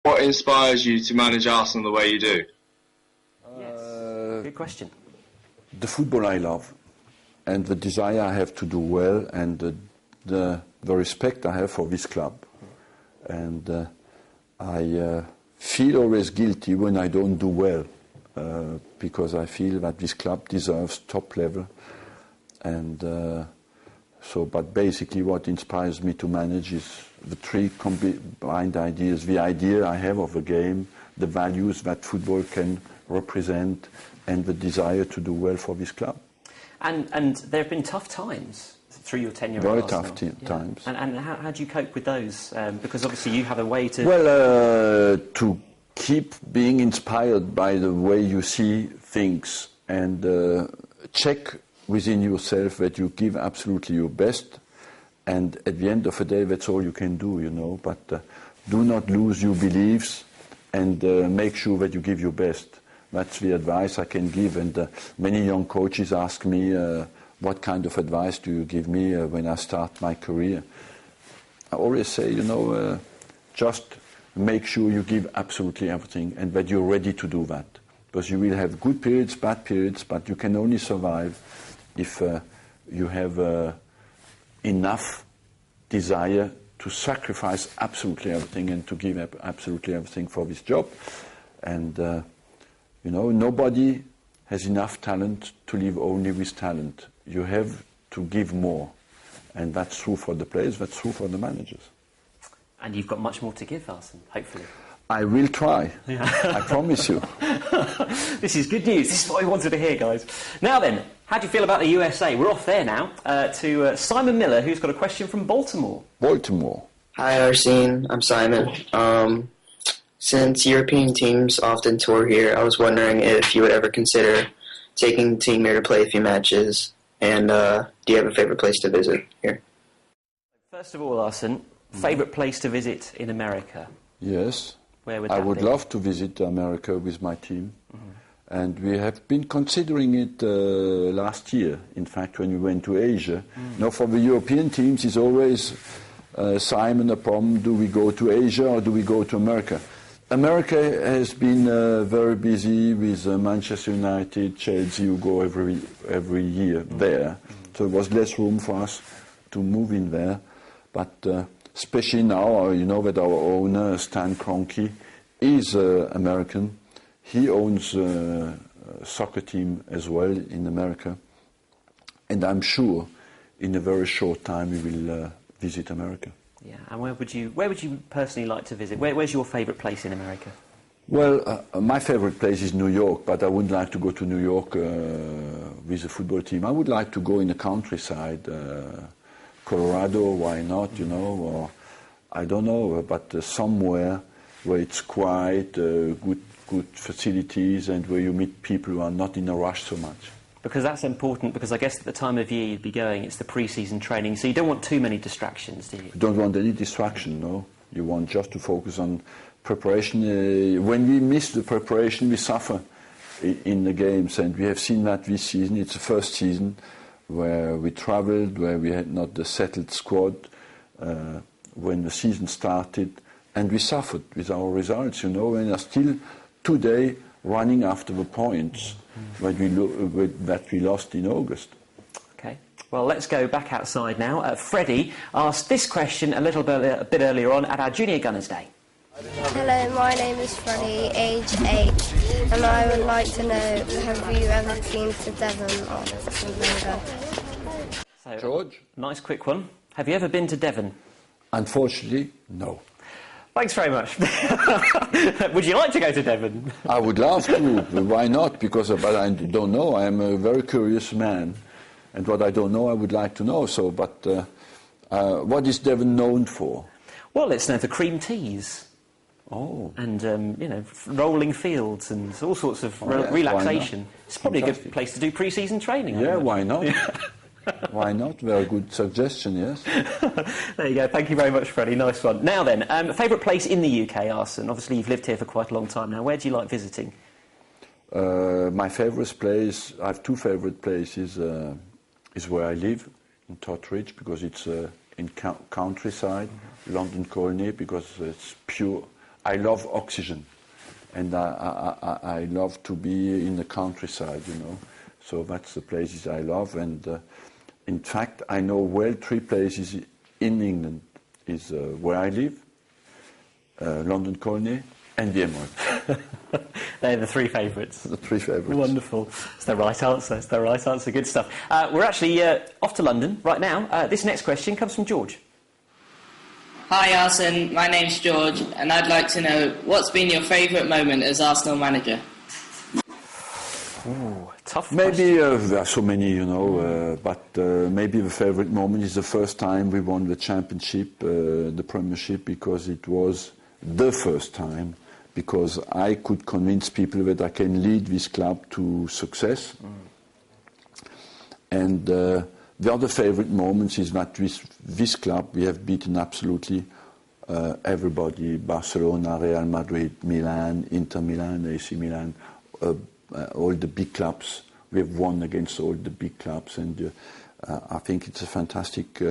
What inspires you to manage Arsenal the way you do? Yes, good question. The football I love, and the desire I have to do well, and the respect I have for this club. And I feel always guilty when I don't do well, because I feel that this club deserves top level. And but basically what inspires me to manage is the three combined ideas: the idea I have of the game, the values that football can represent, and the desire to do well for this club. And there have been tough times through your tenure Very at Arsenal. tough times. And how do you cope with those? Because obviously you have a way to... Well, to keep being inspired by the way you see things, and check within yourself that you give absolutely your best, and at the end of the day that's all you can do, you know. But do not lose your beliefs, and make sure that you give your best. That's the advice I can give, and many young coaches ask me, what kind of advice do you give me when I start my career? I always say, you know, just make sure you give absolutely everything, and that you're ready to do that. Because you will have good periods, bad periods, but you can only survive if you have enough desire to sacrifice absolutely everything and to give up absolutely everything for this job. And you know, nobody has enough talent to live only with talent. You have to give more. And that's true for the players, that's true for the managers. And you've got much more to give, Arsene, hopefully. I will try. Yeah. I promise you. This is good news. This is what I wanted to hear, guys. Now then, how do you feel about the USA? We're off there now to Simon Miller, who's got a question from Baltimore. Baltimore. Hi, Arsene. I'm Simon. Since European teams often tour here, I was wondering if you would ever consider taking the team here to play a few matches, and do you have a favourite place to visit here? First of all, Arsene, favourite place to visit in America? Yes. Where would I that would be? love to visit America with my team. And we have been considering it last year, in fact, when we went to Asia. Now, for the European teams, it's always, Simon, a problem, do we go to Asia or do we go to America? America has been very busy with Manchester United, Chelsea, who go every year there. So there was less room for us to move in there. But especially now, you know that our owner, Stan Kroenke, is American. He owns a soccer team as well in America. And I'm sure in a very short time we will visit America. Yeah, and where would you personally like to visit? Where's your favourite place in America? Well, my favourite place is New York, but I wouldn't like to go to New York with a football team. I would like to go in the countryside, Colorado, why not, you know, or I don't know, but somewhere where it's quiet, good facilities, and where you meet people who are not in a rush so much. Because that's important, because I guess at the time of year you'd be going, it's the pre-season training, so you don't want too many distractions, do you? You don't want any distraction, no. You want just to focus on preparation. When we miss the preparation, we suffer in the games, and we have seen that this season. It's the first season where we travelled, where we had not the settled squad when the season started, and we suffered with our results, you know, and are still today running after the points that we lost in August. Okay, well, let's go back outside now. Freddie asked this question a bit earlier on at our Junior Gunners Day. Hello, my name is Freddie, age 8, and I would like to know, have you ever been to Devon or something? So, George? Nice quick one. Have you ever been to Devon? Unfortunately, no. Thanks very much. Would you like to go to Devon? I would love to. Why not? But I don't know. I am a very curious man, and what I don't know, I would like to know. So, but what is Devon known for? Well, it's known for cream teas. Oh. And, you know, rolling fields and all sorts of relaxation. It's probably a good place to do pre-season training. Yeah, why not? Why not? Very good suggestion, yes. There you go. Thank you very much, Freddie. Nice one. Now then, favourite place in the UK, Arsene? Obviously, you've lived here for quite a long time now. Where do you like visiting? My favourite place, I have two favourite places, is where I live, in Totteridge, because it's in countryside, London Colney, because it's pure I love oxygen, and I love to be in the countryside, you know. So that's the places I love, and in fact, I know well 3 places in England is where I live, London Colney, and the Emirates. They're the 3 favourites. The 3 favourites. Wonderful. It's the right answer. It's the right answer. Good stuff. We're actually off to London right now. This next question comes from George. Hi Arsene, my name's George, and I'd like to know what's been your favourite moment as Arsenal manager? Ooh, tough Maybe there are so many, you know, but maybe the favourite moment is the first time we won the championship, the Premiership, because it was the first time, because I could convince people that I can lead this club to success. And the other favourite moments is that with this club we have beaten absolutely everybody: Barcelona, Real Madrid, Milan, Inter Milan, AC Milan, all the big clubs. We have won against all the big clubs, and I think it's a fantastic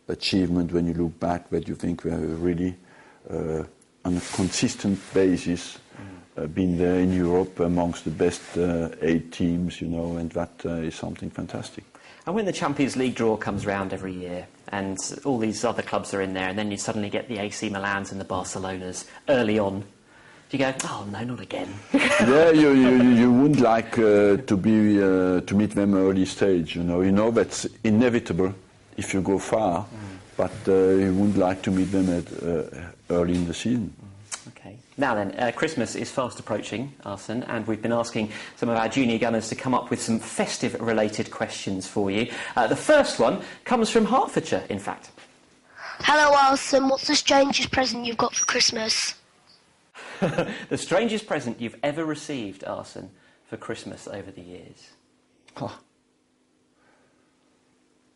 achievement when you look back, that you think we have really, on a consistent basis, been there in Europe amongst the best 8 teams, you know, and that is something fantastic. And when the Champions League draw comes round every year and all these other clubs are in there, and then you suddenly get the AC Milans and the Barcelonas early on, do you go, oh no, not again? Yeah, you wouldn't like to meet them early stage, you know. You know that's inevitable if you go far, but you wouldn't like to meet them at early in the season. Okay. Now then, Christmas is fast approaching, Arsene, and we've been asking some of our junior gunners to come up with some festive-related questions for you. The first one comes from Hertfordshire, in fact. Hello, Arsene. What's the strangest present you've got for Christmas? The strangest present you've ever received, Arsene, for Christmas over the years? Oh.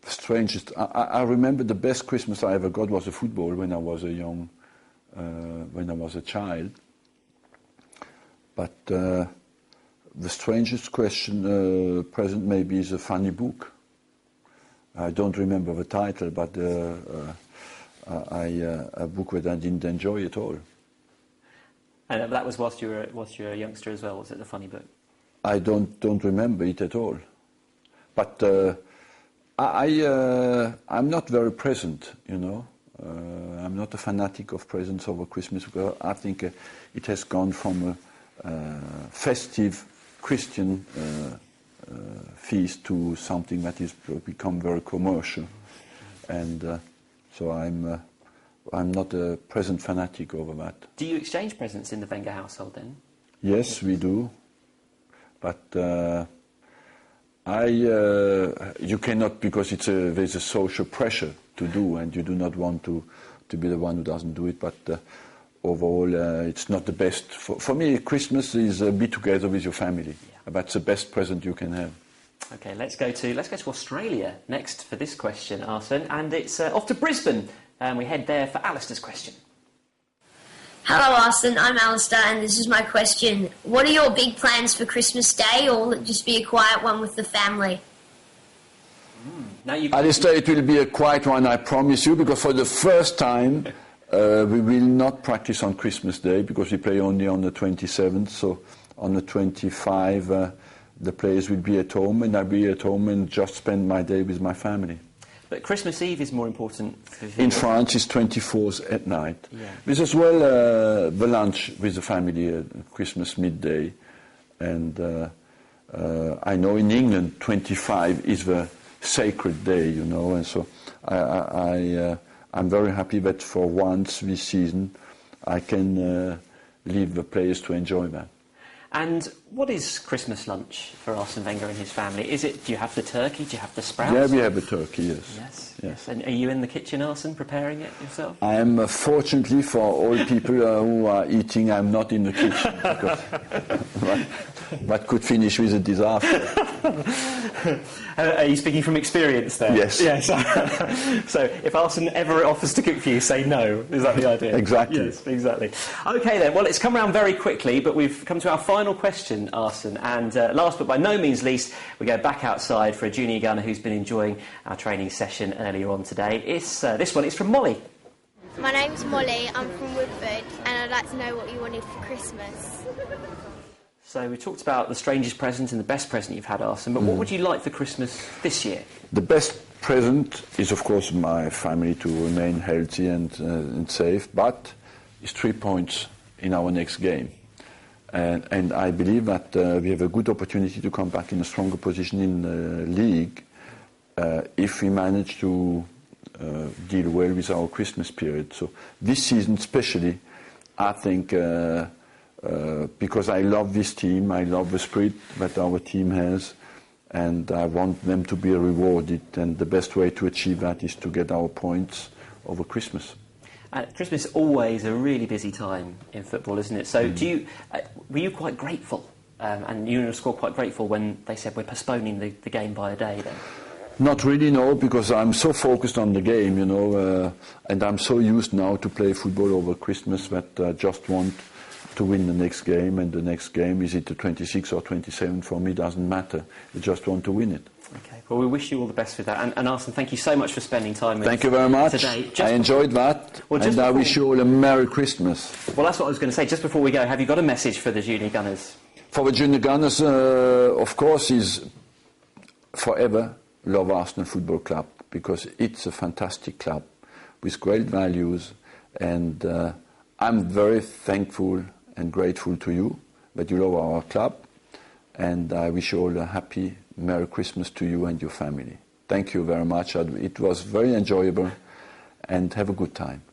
The strangest. I remember the best Christmas I ever got was a football when I was when I was a child. But the strangest present maybe is a funny book. I don't remember the title, but a book that I didn't enjoy at all. And that was whilst you were a youngster as well, was it, the funny book? I don't remember it at all. But I'm not very present, you know. I'm not a fanatic of presents over Christmas. I think it has gone from a festive Christian feast to something that has become very commercial, and so I'm not a present fanatic over that. Do you exchange presents in the Wenger household then? Yes, we do, but you cannot, because there's a social pressure to do, and you do not want to be the one who doesn't do it. But overall, it's not the best. For me, Christmas is be together with your family. Yeah. That's the best present you can have. Okay, let's go to Australia next for this question, Arsene, and it's off to Brisbane, and we head there for Alistair's question. Hello, Arsene. I'm Alistair, and this is my question. What are your big plans for Christmas Day, or will it just be a quiet one with the family? Alistair, it will be a quiet one, I promise you, because for the first time we will not practice on Christmas Day, because we play only on the 27th. So on the 25th, the players will be at home, and I'll be at home and just spend my day with my family. But Christmas Eve is more important. In France, it's 24th at night. Yeah. There's as well the lunch with the family at Christmas midday. And I know in England, 25 is the sacred day, you know. And so I'm very happy that for once this season I can leave the players to enjoy that. And what is Christmas lunch for Arsene Wenger and his family? Do you have the turkey? Do you have the sprouts? Yeah, we have a turkey, yes. Yes. And are you in the kitchen, Arsene, preparing it yourself? I am, fortunately for all people who are eating, I'm not in the kitchen, because that could finish with a disaster. Are you speaking from experience there? Yes. So if Arsene ever offers to cook for you, say no. Is that the idea? Exactly. Yes, exactly. OK then, well, it's come round very quickly, but we've come to our final question, Arsene. And last but by no means least, we go back outside for a junior gunner who's been enjoying our training session earlier on today. This one is from Molly. My name's Molly, I'm from Woodford, and I'd like to know what you wanted for Christmas. So we talked about the strangest present and the best present you've had, Arsene, but what would you like for Christmas this year? The best present is, of course, my family to remain healthy and safe, but it's 3 points in our next game. And I believe that we have a good opportunity to come back in a stronger position in the league if we manage to deal well with our Christmas period. So this season especially, I think, because I love this team, I love the spirit that our team has, and I want them to be rewarded, and the best way to achieve that is to get our points over Christmas. Christmas is always a really busy time in football, isn't it? So were you quite grateful, and you and the squad quite grateful when they said we're postponing the game by a day then? Not really, no, because I'm so focused on the game, you know, and I'm so used now to play football over Christmas that I just want to win the next game, and the next game, is it the 26th or 27th, for me doesn't matter. I just want to win it. Okay, well, we wish you all the best with that. And Arsene, thank you so much for spending time with us. Thank you very much. Today. I enjoyed that, and I wish you all a Merry Christmas. Well, that's what I was going to say. Just before we go, have you got a message for the Junior Gunners? For the Junior Gunners, of course, is forever love Arsenal Football Club, because it's a fantastic club with great values, and I'm very thankful and grateful to you that you love our club, and I wish you all a happy Merry Christmas to you and your family. Thank you very much. It was very enjoyable, and have a good time.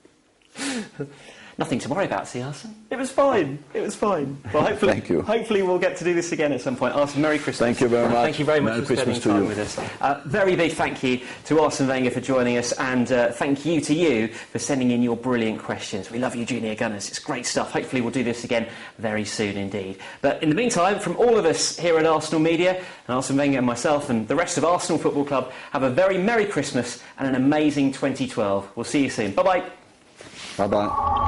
Nothing to worry about, see, Arsene? It was fine. It was fine. Well, hopefully, Thank you. Hopefully we'll get to do this again at some point. Arsene, Merry Christmas. Thank you very much. Thank you very much Merry for spending Christmas to time you. with us. Very big thank you to Arsene Wenger for joining us, and thank you to you for sending in your brilliant questions. We love you, Junior Gunners. It's great stuff. Hopefully we'll do this again very soon indeed. But in the meantime, from all of us here at Arsenal Media, and Arsene Wenger and myself and the rest of Arsenal Football Club, have a very Merry Christmas and an amazing 2012. We'll see you soon. Bye-bye. Bye-bye.